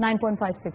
9.56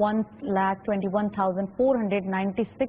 1,21,496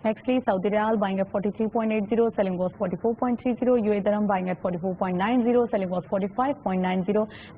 Nextly, Saudi Riyal buying at 43.80, selling was 44.30. UAE Dirham buying at 44.90, selling was 45.90.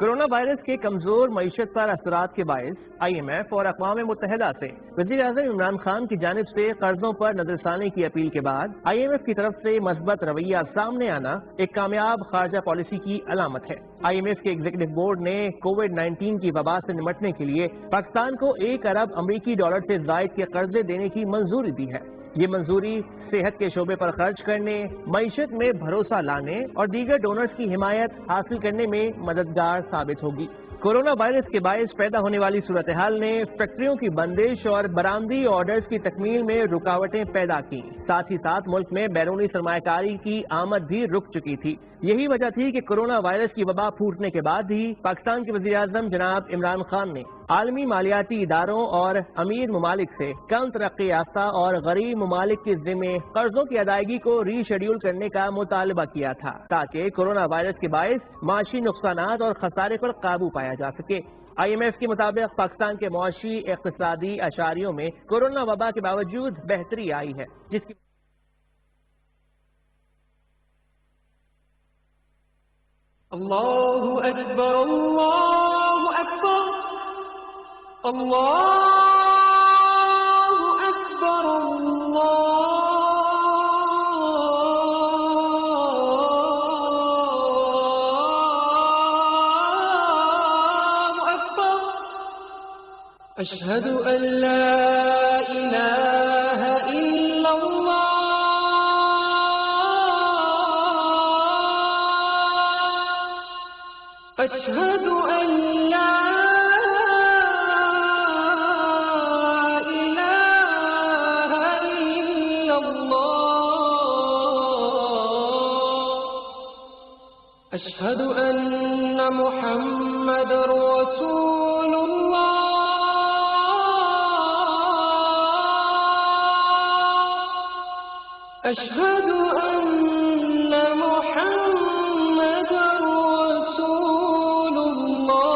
Corona virus کے کمزور معیشت پر اثرات کے باعث IMF اور اقوام متحدہ سے وزیر اعظم عمران خان کی جانب سے قرضوں پر نظر ثانی کی اپیل کے بعد IMF کی طرف سے مثبت رویہ سامنے آنا ایک کامیاب خارجہ پالیسی کی علامت ہے۔ IMF کے ایگزیکٹو بورڈ نے کووڈ-19 کی وبا سے نمٹنے کے لیے پاکستان کو $1 ارب امریکی سے زائد کے قرضے دینے کی منظوری دی ہے۔ یہ منظوری صحت کے شعبے پر خرچ کرنے، معیشت میں بھروسہ لانے اور دیگر ڈونرز کی حمایت حاصل کرنے میں مددگار ثابت ہوگی۔ کورونا وائرس کے باعث پیدا ہونے والی صورتحال نے فیکٹریوں کی بندش اور برآمدی آرڈرز کی تکمیل میں رکاوٹیں پیدا کی، ساتھ ہی ساتھ ملک میں بیرونی سرمایہ کاری کی آمد بھی رک چکی تھی۔ یہی وجہ تھی کہ کورونا وائرس کی وبا پھوٹنے کے بعد ہی پاکستان کے وزیر اعظم جناب عمران خان نے عالمی مالیاتی اداروں اور امیر ممالک سے کم ترقی یافتہ اور غریب ممالک کے ذمہ قرضوں کی ادائیگی کو ری شیڈیول کرنے کا مطالبہ کیا تھا تاکہ کورونا وائرس کے باعث معاشی نقصانات اور خسارے پر قابو پایا جا سکے۔ IMF کے مطابق پاکستان کے معاشی اقتصادی اشاریوں میں کورونا وبا کے باوجود بہتری آئی ہے، جس کی اللہ اکبر اللہ اکبر اللہ اکبر اللہ اکبر اشہد ان لا الہ الا اللہ اشہد ان لا الہ الا اللہ اشہد ان محمد رسول اللہ اشہد ان محمد رسول اللہ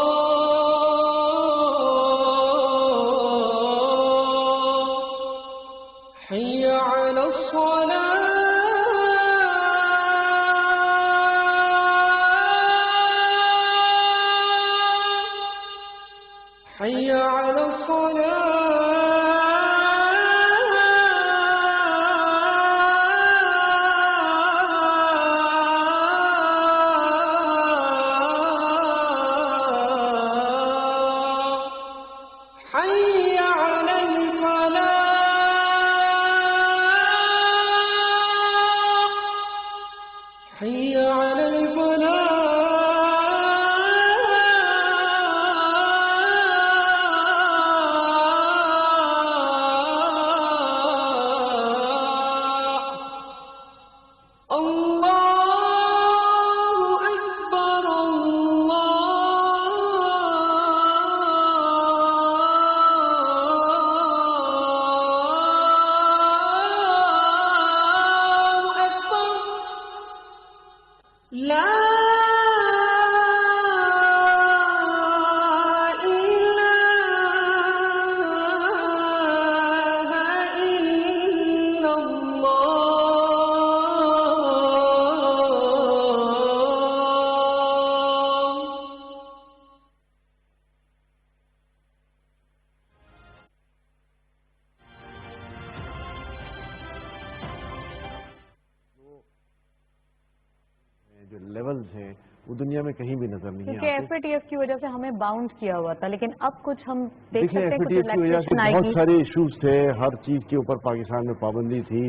حی علی الصلاة حي على الصلاة حي على الفلاح حي على الفلاح جو لیولز ہیں وہ دنیا میں کہیں بھی نظر نہیں کیونکہ FATF کی وجہ سے ہمیں باؤنڈ کیا ہوا تھا، لیکن اب کچھ ہم دیکھ دیکھیں سکتے ہیں کچھ FATF کی وجہ سے ریلیکسیشن آئے بہت گی۔ سارے ایشوز تھے، ہر چیز کے اوپر پاکستان میں پابندی تھی،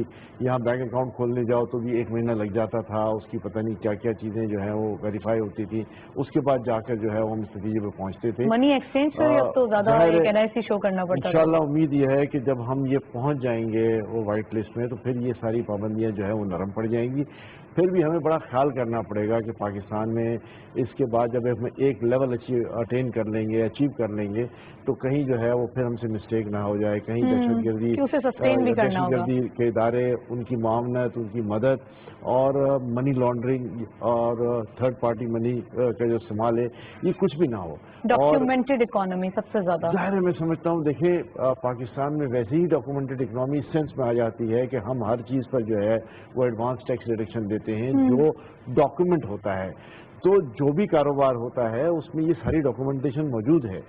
یہاں بینک اکاؤنٹ کھولنے جاؤ تو بھی 1 مہینہ لگ جاتا تھا، اس کی پتہ نہیں کیا کیا چیزیں جو ہیں وہ ویریفائی ہوتی تھی، اس کے بعد جا کر جو ہے وہ ہم اس نتیجے پہ پہنچتے تھے۔ منی ایکسچینج سے اب تو زیادہ ایک NIC شو کرنا پڑتا ہے۔ انشاءاللہ امید یہ ہے کہ جب ہم یہ پہنچ جائیں گے وہ وائٹ لسٹ میں تو پھر یہ ساری پابندیاں جو ہے وہ نرم پڑ جائیں گی۔ پھر بھی ہمیں بڑا خیال کرنا پڑے گا کہ پاکستان میں اس کے بعد جب ہم ایک لیول اٹین کر لیں گے، اچیو کر لیں گے تو کہیں جو ہے وہ پھر ہم سے مسٹیک نہ ہو جائے، کہیں دہشت گردی کے ادارے، ان کی معاونت، ان کی مدد اور منی لانڈرنگ اور تھرڈ پارٹی منی کا جو استعمال ہے یہ کچھ بھی نہ ہو۔ ڈاکیومنٹڈ اکانومی سب سے زیادہ ظاہر ہے، میں سمجھتا ہوں دیکھیں پاکستان میں ویسے ہی ڈاکومنٹڈ اکنامی اس سینس میں آ جاتی ہے کہ ہم ہر چیز پر جو ہے وہ ایڈوانس ٹیکس ڈیڈکشن دیتے ہیں جو ڈاکومنٹ ہوتا ہے۔ تو جو بھی کاروبار ہوتا ہے اس میں یہ ساری ڈاکومنٹیشن موجود ہے.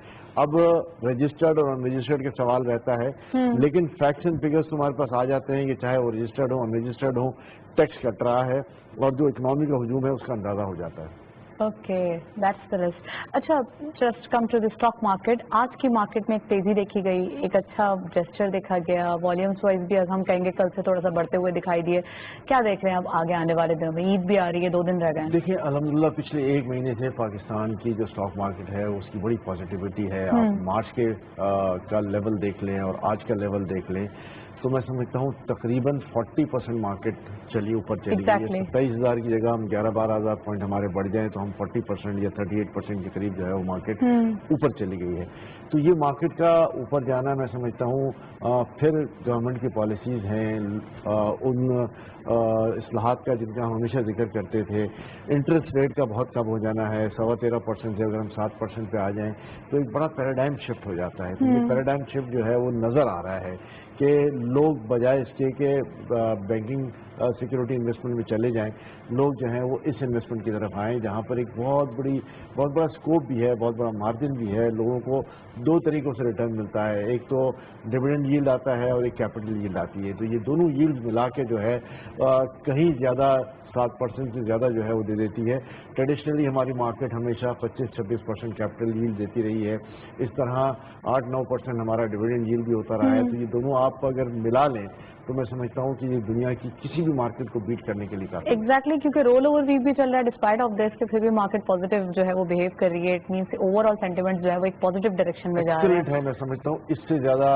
اب رجسٹرڈ اور ان رجسٹرڈ کا سوال رہتا ہے, لیکن فیکٹس اینڈ فگرس تمہارے پاس آ جاتے ہیں کہ چاہے وہ رجسٹرڈ ہو ان رجسٹرڈ ہو, ٹیکس کٹ رہا ہے اور جو اکنامی کا ہجوم ہے اس کا اندازہ ہو جاتا ہے. Okay, that's the list. اچھا, just come to the stock market. آج کی مارکیٹ میں ایک تیزی دیکھی گئی, ایک اچھا جیسچر دیکھا گیا, والیومس وائز بھی ہم کہیں گے کل سے تھوڑا سا بڑھتے ہوئے دکھائی دیے. کیا دیکھ رہے ہیں اب آگے آنے والے دنوں میں؟ عید بھی آ رہی ہے, 2 دن رہ گئے ہیں. دیکھیں الحمدللہ پچھلے 1 مہینے سے پاکستان کی جو اسٹاک مارکیٹ ہے اس کی بڑی پازیٹیوٹی ہے. آپ مارچ کے کا لیول دیکھ لیں اور آج کا لیول دیکھ لیں تو میں سمجھتا ہوں تقریباً 40% مارکیٹ چلی اوپر چلی گئی ہے. 27,000 کی جگہ ہم 11-12,000 پوائنٹ ہمارے بڑھ جائیں تو ہم 40% یا 38% کے قریب جو ہے وہ مارکیٹ اوپر چلی گئی ہے. تو یہ مارکیٹ کا اوپر جانا میں سمجھتا ہوں پھر گورنمنٹ کی پالیسیز ہیں, ان اصلاحات کا جن کا ہم ہمیشہ ذکر کرتے تھے. انٹرسٹ ریٹ کا بہت کم ہو جانا ہے, 13.25% سے اگر ہم 7% پہ آ جائیں تو ایک بڑا پیراڈائم شفٹ ہو جاتا ہے. تو یہ پیراڈائم شفٹ جو ہے وہ نظر آ رہا ہے کہ لوگ بجائے اس کے کہ بینکنگ سیکورٹی انویسٹمنٹ میں چلے جائیں, لوگ جو ہیں وہ اس انویسٹمنٹ کی طرف آئیں جہاں پر ایک بہت بڑا اسکوپ بھی ہے, بہت بڑا مارجن بھی ہے. لوگوں کو 2 طریقوں سے ریٹرن ملتا ہے, ایک تو ڈیویڈنڈ ییلڈ آتا ہے اور ایک کیپٹل ییلڈ آتی ہے. تو یہ دونوں ییلڈ ملا کے جو ہے کہیں زیادہ 7% سے زیادہ جو ہے وہ دے دیتی ہے. ٹریڈیشنلی ہماری مارکیٹ ہمیشہ 25-26% کیپٹل ییلڈ دیتی رہی ہے. اس طرح 8-9% ہمارا ڈیویڈنڈ ییلڈ بھی ہوتا رہا ہے. تو یہ دونوں آپ اگر ملا لیں تو میں سمجھتا ہوں کہ یہ دنیا کی کسی بھی مارکیٹ کو بیٹ کرنے کے لیے کافی ہے. ایگزیکٹلی, کیونکہ رول اوور ویک بھی چل رہا ہے ڈسپائٹ آف دس کہ پھر بھی مارکیٹ پازیٹیو جو ہے وہ بہیو کر رہی ہے. It means over all sentiment جو ہے وہ ایک پازیٹیو ڈائریکشن میں جا رہا ہے. میں سمجھتا ہوں اس سے زیادہ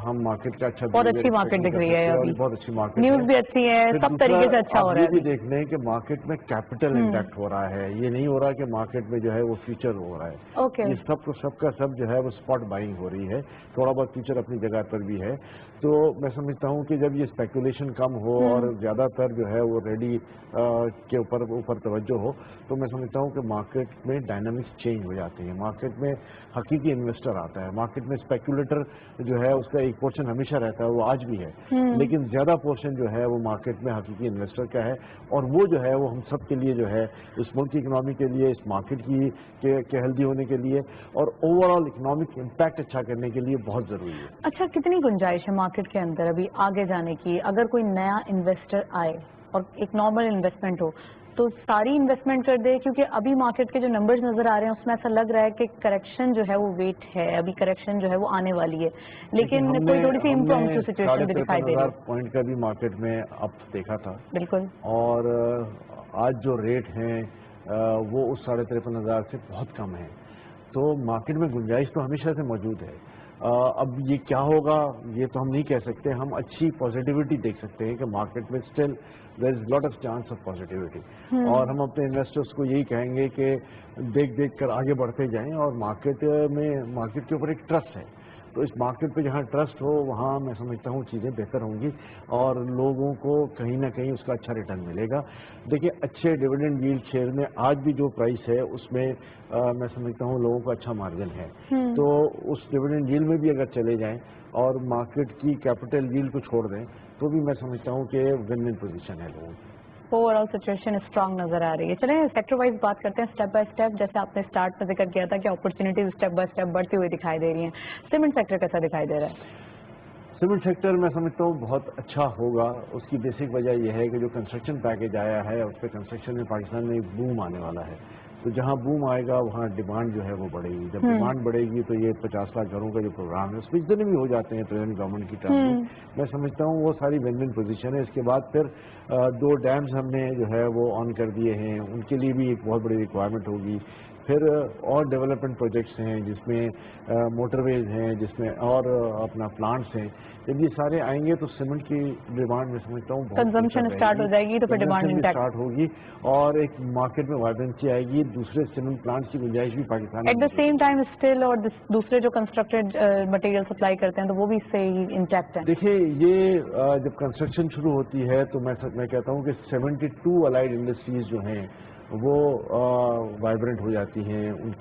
ہم مارکیٹ کا اچھا بہت اچھی مارکیٹ دکھ رہی ہے ابھی, بہت اچھی مارکیٹ, نیوز بھی اچھی ہے, سب طریقے سے اچھا ہو رہا ہے. یہ بھی دیکھ لیں کہ مارکیٹ میں کیپٹل انٹیکٹ ہو رہا ہے, یہ نہیں ہو رہا کہ مارکیٹ میں جو ہے وہ فیوچر ہو رہا ہے. یہ سب کا سب جو ہے وہ اسپاٹ بائنگ ہو رہی ہے. تھوڑا بہت فیوچر اپنی جگہ پر بھی ہے. تو میں سمجھتا ہوں کہ جب یہ اسپیکولیشن کم ہو اور زیادہ تر جو ہے وہ ریڈی کے اوپر توجہ ہو تو میں سمجھتا ہوں کہ مارکیٹ میں ڈائنامکس چینج ہو جاتے ہیں. مارکیٹ میں حقیقی انویسٹر آتا ہے. مارکیٹ میں اسپیکولیٹر جو ہے اس کا ایک پورشن ہمیشہ رہتا ہے, وہ آج بھی ہے, لیکن زیادہ پورشن جو ہے وہ مارکیٹ میں حقیقی انویسٹر کا ہے. اور وہ جو ہے وہ ہم سب کے لیے جو ہے اس ملک کی اکنامی کے لیے, اس مارکیٹ کی ہیلدی ہونے کے لیے اور اوور آل اکنامک امپیکٹ اچھا کرنے کے لیے بہت ضروری ہے. اچھا, کتنی گنجائش ہے مارکیٹ کے اندر ابھی آگے جانے کی؟ اگر کوئی نیا انویسٹر آئے اور ایک نارمل انویسٹمنٹ ہو تو ساری انویسٹمنٹ کر دے, کیونکہ ابھی مارکیٹ کے جو نمبرز نظر آ رہے ہیں اس میں ایسا لگ رہا ہے کہ کریکشن جو ہے وہ ویٹ ہے, ابھی کریکشن جو ہے وہ آنے والی ہے, لیکن کوئی تھوڑی سی امپرومپٹو سچویشن بھی دکھائی دے رہی ہے. پوائنٹ کا بھی مارکیٹ میں اپ دیکھا تھا بالکل, اور آج جو ریٹ ہیں وہ اس 53,500 سے بہت کم ہیں. تو مارکیٹ میں گنجائش تو ہمیشہ سے موجود ہے. اب یہ کیا ہوگا یہ تو ہم نہیں کہہ سکتے. ہم اچھی پازیٹیوٹی دیکھ سکتے ہیں کہ مارکیٹ میں still there is lot of chance of positivity, اور ہم اپنے انویسٹرس کو یہی کہیں گے کہ دیکھ کر آگے بڑھتے جائیں. اور مارکیٹ کے اوپر ایک ٹرسٹ ہے, تو اس مارکیٹ پہ جہاں ٹرسٹ ہو وہاں میں سمجھتا ہوں چیزیں بہتر ہوں گی اور لوگوں کو کہیں نہ کہیں اس کا اچھا ریٹرن ملے گا. دیکھیے اچھے ڈیویڈنڈ ییلڈ شیئر میں آج بھی جو پرائس ہے اس میں میں سمجھتا ہوں لوگوں کو اچھا مارجن ہے. تو اس ڈیویڈنڈ ییلڈ میں بھی اگر چلے جائیں اور مارکیٹ کی کیپٹل ییلڈ کو چھوڑ دیں تو بھی میں سمجھتا ہوں کہ ون ون پوزیشن ہے لوگوں کی. اوور آل سچویشن اسٹرانگ نظر آ رہی ہے. چلیں سیکٹر وائز بات کرتے ہیں اسٹیپ بائی اسٹیپ. جیسے آپ نے اسٹارٹ میں ذکر کیا تھا کہ اپرچونیٹیز اسٹیپ بائی اسٹیپ بڑھتی ہوئی دکھائی دے رہی ہیں. سیمنٹ سیکٹر کیسا دکھائی دے رہا ہے؟ سیمنٹ سیکٹر میں سمجھتا ہوں بہت اچھا ہوگا. اس کی بیسک وجہ یہ ہے کہ جو کنسٹرکشن پیکیج آیا ہے اس پہ کنسٹرکشن میں پاکستان میں ایک بوم آنے والا ہے. تو جہاں بوم آئے گا وہاں ڈیمانڈ جو ہے وہ بڑھے گی. جب ڈیمانڈ بڑھے گی تو یہ 50 لاکھ گھروں کا جو پروگرام ہے اس میں اتنے بھی ہو جاتے ہیں پریزنٹ گورنمنٹ کی ٹرم میں. میں سمجھتا ہوں وہ ساری ون ون پوزیشن ہے. اس کے بعد پھر 2 ڈیمز ہم نے جو ہے وہ آن کر دیے ہیں, ان کے لیے بھی ایک بہت بڑی ریکوائرمنٹ ہوگی. پھر اور ڈیولپمنٹ پروجیکٹس ہیں جس میں موٹر ویز ہیں, جس میں اور اپنا پلانٹس ہیں. جب یہ سارے آئیں گے تو سیمنٹ کی ڈیمانڈ میں سمجھتا ہوں کنزمپشن اسٹارٹ ہو جائے گی تو پھر ڈیمانڈ اسٹارٹ ہوگی اور ایک مارکیٹ میں وائبرنسی آئے گی. دوسرے سیمنٹ پلانٹس کی گنجائش بھی Pakistan at the same time still, اور دوسرے جو کنسٹرکٹیڈ مٹیریل سپلائی کرتے ہیں تو وہ بھی اس سے ہی انٹیکٹ ہے. دیکھیے یہ جب کنسٹرکشن شروع ہوتی ہے تو میں کہتا ہوں کہ 72 الائڈ انڈسٹریز جو ہیں وہ وائبرنٹ ہو جاتی ہیں. ان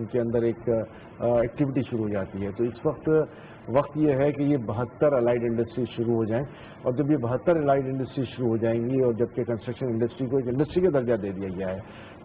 کے اندر ایک ایکٹیویٹی شروع ہو جاتی ہے. تو اس وقت یہ ہے کہ یہ 72 الائڈ انڈسٹریز شروع ہو جائیں, اور جب یہ 72 الائڈ انڈسٹریز شروع ہو جائیں گی اور جبکہ کنسٹرکشن انڈسٹری کو ایک انڈسٹری کا درجہ دے دیا گیا ہے